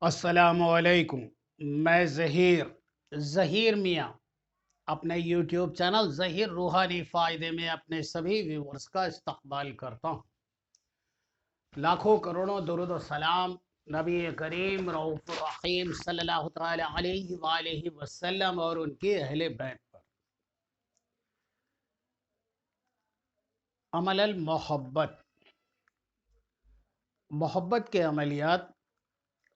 السلام علیکم۔ میں ظہیر میاں اپنے یوٹیوب چینل ظہیر روحانی فائدے میں اپنے سبھی ویورز کا استقبال کرتا ہوں۔ لاکھوں کروڑوں درود و سلام نبی کریم رؤوف الرحیم صلی اللہ تعالی علیہ وآلہ وسلم اور ان کے اہل بیت پر۔ عمل المحبت، محبت کے عملیات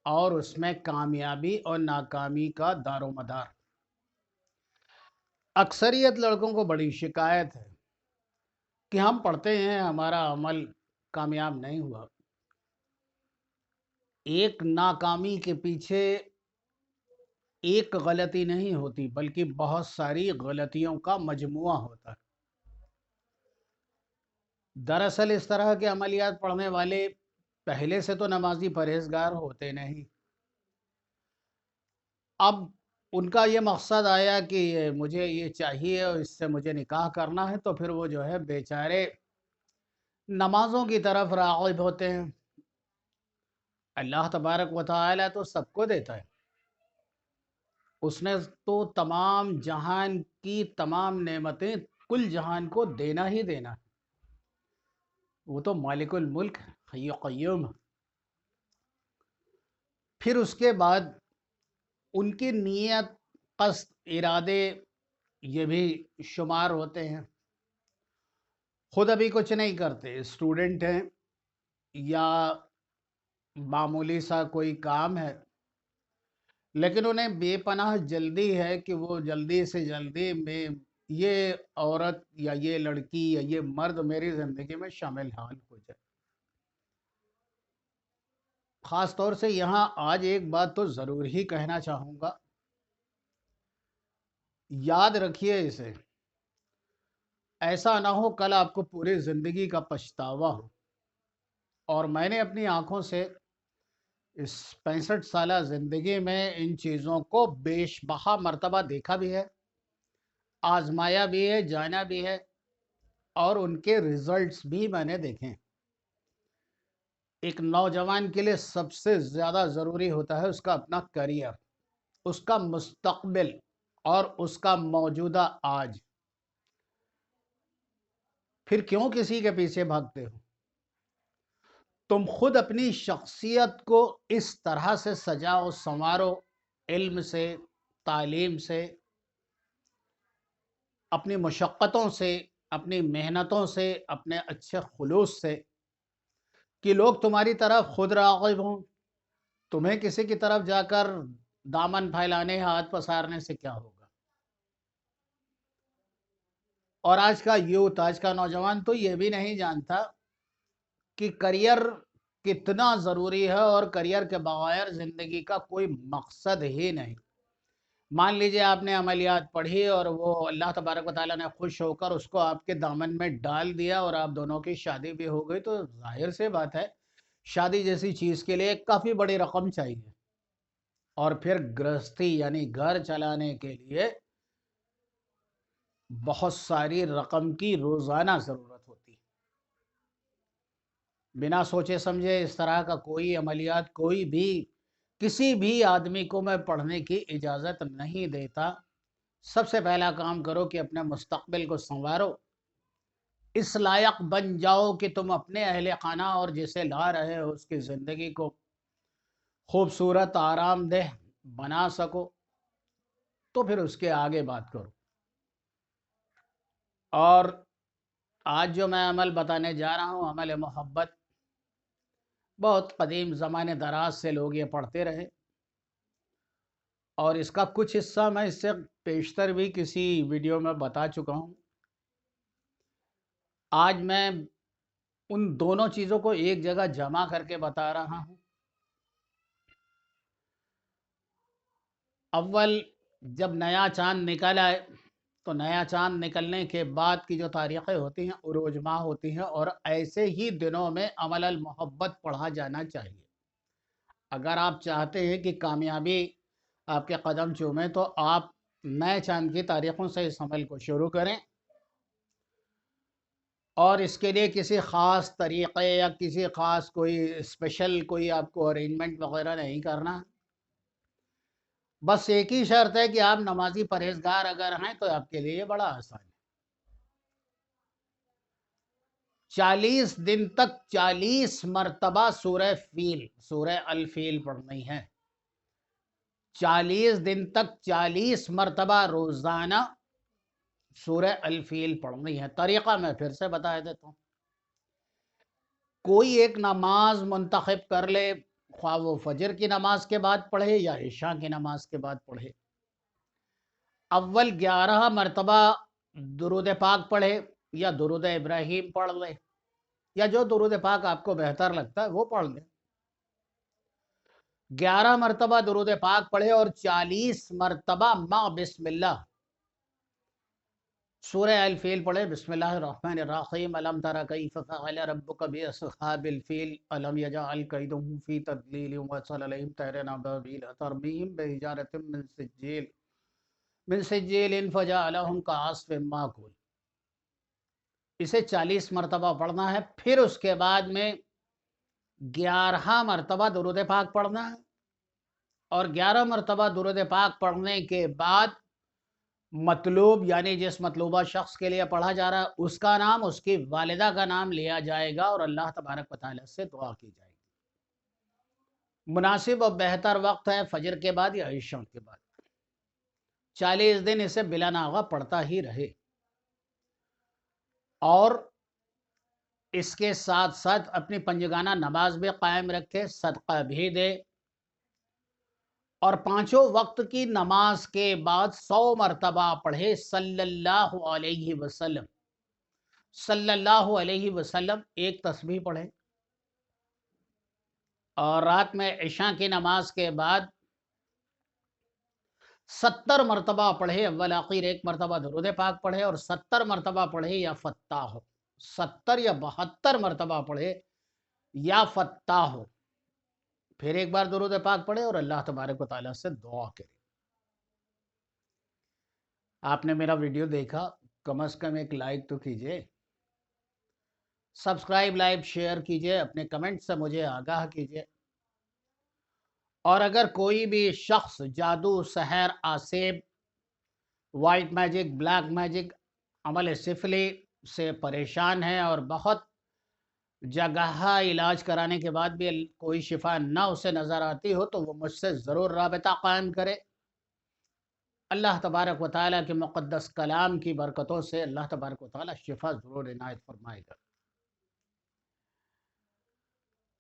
اور اس میں کامیابی اور ناکامی کا دار و مدار۔ اکثریت لڑکوں کو بڑی شکایت ہے کہ ہم پڑھتے ہیں ہمارا عمل کامیاب نہیں ہوا۔ ایک ناکامی کے پیچھے ایک غلطی نہیں ہوتی بلکہ بہت ساری غلطیوں کا مجموعہ ہوتا ہے۔ دراصل اس طرح کے عملیات پڑھنے والے پہلے سے تو نمازی پرہیزگار ہوتے نہیں۔ اب ان کا یہ مقصد آیا کہ مجھے یہ چاہیے اور اس سے مجھے نکاح کرنا ہے، تو پھر وہ جو ہے بیچارے نمازوں کی طرف راغب ہوتے ہیں۔ اللہ تبارک و تعالی تو سب کو دیتا ہے، اس نے تو تمام جہان کی تمام نعمتیں کل جہان کو دینا ہی دینا ہے۔ وہ تو مالک الملک حی قیوم ہے۔ پھر اس کے بعد ان کی نیت، قصد، ارادے یہ بھی شمار ہوتے ہیں۔ خود ابھی کچھ نہیں کرتے، اسٹوڈنٹ ہیں یا معمولی سا کوئی کام ہے، لیکن انہیں بے پناہ جلدی ہے کہ وہ جلدی سے جلدی میں یہ عورت یا یہ لڑکی یا یہ مرد میری زندگی میں شامل حال ہو جائے۔ خاص طور سے یہاں آج ایک بات تو ضرور ہی کہنا چاہوں گا، یاد رکھیے اسے، ایسا نہ ہو کل آپ کو پوری زندگی کا پچھتاوا ہو۔ اور میں نے اپنی آنکھوں سے اس 65 سالہ زندگی میں ان چیزوں کو بیش بہا مرتبہ دیکھا بھی ہے، آزمایا بھی ہے، جانا بھی ہے، اور ان کے ریزلٹس بھی میں نے دیکھے۔ ایک نوجوان کے لیے سب سے زیادہ ضروری ہوتا ہے اس کا اپنا کریئر، اس کا مستقبل اور اس کا موجودہ آج۔ پھر کیوں کسی کے پیچھے بھاگتے ہو؟ تم خود اپنی شخصیت کو اس طرح سے سجاؤ سنوارو، علم سے، تعلیم سے، اپنی مشقتوں سے، اپنی محنتوں سے، اپنے اچھے خلوص سے، کہ لوگ تمہاری طرف خود راغب ہوں۔ تمہیں کسی کی طرف جا کر دامن پھیلانے، ہاتھ پسارنے سے کیا ہوگا؟ اور آج کا یوتھ، آج کا نوجوان تو یہ بھی نہیں جانتا کہ کریئر کتنا ضروری ہے، اور کریئر کے بغیر زندگی کا کوئی مقصد ہی نہیں۔ مان لیجئے آپ نے عملیات پڑھی اور وہ اللہ تبارک و تعالیٰ نے خوش ہو کر اس کو آپ کے دامن میں ڈال دیا اور آپ دونوں کی شادی بھی ہو گئی، تو ظاہر سے بات ہے شادی جیسی چیز کے لیے کافی بڑی رقم چاہیے، اور پھر گرہستی یعنی گھر چلانے کے لیے بہت ساری رقم کی روزانہ ضرورت ہوتی ہے۔ بنا سوچے سمجھے اس طرح کا کوئی عملیات کوئی بھی کسی بھی آدمی کو میں پڑھنے کی اجازت نہیں دیتا۔ سب سے پہلا کام کرو کہ اپنے مستقبل کو سنوارو، اس لائق بن جاؤ کہ تم اپنے اہل خانہ اور جسے لا رہے ہو اس کی زندگی کو خوبصورت، آرام دہ بنا سکو، تو پھر اس کے آگے بات کرو۔ اور آج جو میں عمل بتانے جا رہا ہوں، عمل محبت، بہت قدیم زمانے دراز سے لوگ یہ پڑھتے رہے، اور اس کا کچھ حصہ میں اس سے پیشتر بھی کسی ویڈیو میں بتا چکا ہوں۔ آج میں ان دونوں چیزوں کو ایک جگہ جمع کر کے بتا رہا ہوں۔ اول جب نیا چاند نکل آئے تو نیا چاند نکلنے کے بعد کی جو تاریخیں ہوتی ہیں عروج ماہ ہوتی ہیں، اور ایسے ہی دنوں میں عمل المحبت پڑھا جانا چاہیے۔ اگر آپ چاہتے ہیں کہ کامیابی آپ کے قدم چومیں تو آپ نئے چاند کی تاریخوں سے اس عمل کو شروع کریں، اور اس کے لیے کسی خاص طریقے یا کسی خاص کوئی اسپیشل کوئی آپ کو ارینجمنٹ وغیرہ نہیں کرنا۔ بس ایک ہی شرط ہے کہ آپ نمازی پرہیزگار اگر ہیں تو آپ کے لیے یہ بڑا آسان ہے۔ 40 دن تک 40 مرتبہ سورہ الفیل پڑھنی ہے۔ 40 دن تک 40 مرتبہ روزانہ سورہ الفیل پڑھنی ہے۔ طریقہ میں پھر سے بتا دیتا ہوں۔ کوئی ایک نماز منتخب کر لے، خواہ وہ فجر کی نماز کے بعد پڑھے یا عشاء کی نماز کے بعد پڑھے۔ اول 11 مرتبہ درود پاک پڑھے یا درود ابراہیم پڑھ لے، یا جو درود پاک آپ کو بہتر لگتا ہے وہ پڑھ لے۔ 11 مرتبہ درود پاک پڑھے اور 40 مرتبہ ما بسم اللہ سورہ الفیل پڑھے۔ بسم اللہ الرحمن الرحیم، الم تر کیف فعل ربک باصحاب الفیل الم یجعل کیدہم فی تضلیل وارسل علیہم طیرا ابابیل ترمیہم بحجارۃ من سجیل فجعلہم کعصف مأکول۔ اسے 40 مرتبہ پڑھنا ہے۔ پھر اس کے بعد میں 11 مرتبہ درود پاک پڑھنا ہے، اور 11 مرتبہ درود پاک پڑھنے کے بعد مطلوب یعنی جس مطلوبہ شخص کے لیے پڑھا جا رہا ہے اس کا نام، اس کی والدہ کا نام لیا جائے گا اور اللہ تبارک و تعالیٰ سے دعا کی جائے گی۔ مناسب اور بہتر وقت ہے فجر کے بعد یا عشاء کے بعد۔ 40 دن اسے بلا ناغہ پڑھتا ہی رہے، اور اس کے ساتھ ساتھ اپنی پنجگانہ نماز بھی قائم رکھے، صدقہ بھی دے، اور 5 وقت کی نماز کے بعد 100 مرتبہ پڑھے صلی اللہ علیہ وسلم۔ صلی اللہ علیہ وسلم ایک تسبیح پڑھے، اور رات میں عشاء کی نماز کے بعد 70 مرتبہ پڑھے، اول آخر ایک مرتبہ درود پاک پڑھے، اور 70 مرتبہ پڑھے یا فتح ہو، 70 یا 72 مرتبہ پڑھے یا فتح ہو۔ پھر ایک بار درود پاک پڑھے اور اللہ تبارک و تعالیٰ سے دعا کرے۔ آپ نے میرا ویڈیو دیکھا، کم از کم ایک لائک تو کیجئے، سبسکرائب لائک شیئر کیجئے، اپنے کمنٹ سے مجھے آگاہ کیجئے، اور اگر کوئی بھی شخص جادو، سحر، آسیب، وائٹ میجک، بلیک میجک، عمل سفلی سے پریشان ہے اور بہت جگہ علاج کرانے کے بعد بھی کوئی شفا نہ اسے نظر آتی ہو، تو وہ مجھ سے ضرور رابطہ قائم کرے۔ اللہ تبارک و تعالیٰ کے مقدس کلام کی برکتوں سے اللہ تبارک و تعالیٰ شفا ضرور عنایت فرمائے گا۔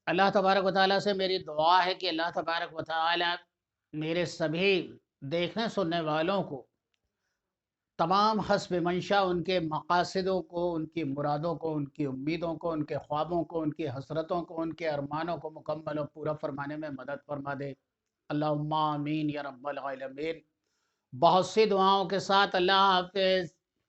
اللہ تبارک و تعالیٰ سے میری دعا ہے کہ اللہ تبارک و تعالیٰ میرے سبھی دیکھنے سننے والوں کو تمام حسب منشا ان کے مقاصدوں کو، ان کی مرادوں کو، ان کی امیدوں کو، ان کے خوابوں کو، ان کی حسرتوں کو، ان کے ارمانوں کو مکمل و پورا فرمانے میں مدد فرما دے۔ اللہم آمین یا رب العالمین۔ بہت سی دعاؤں کے ساتھ اللہ حافظ۔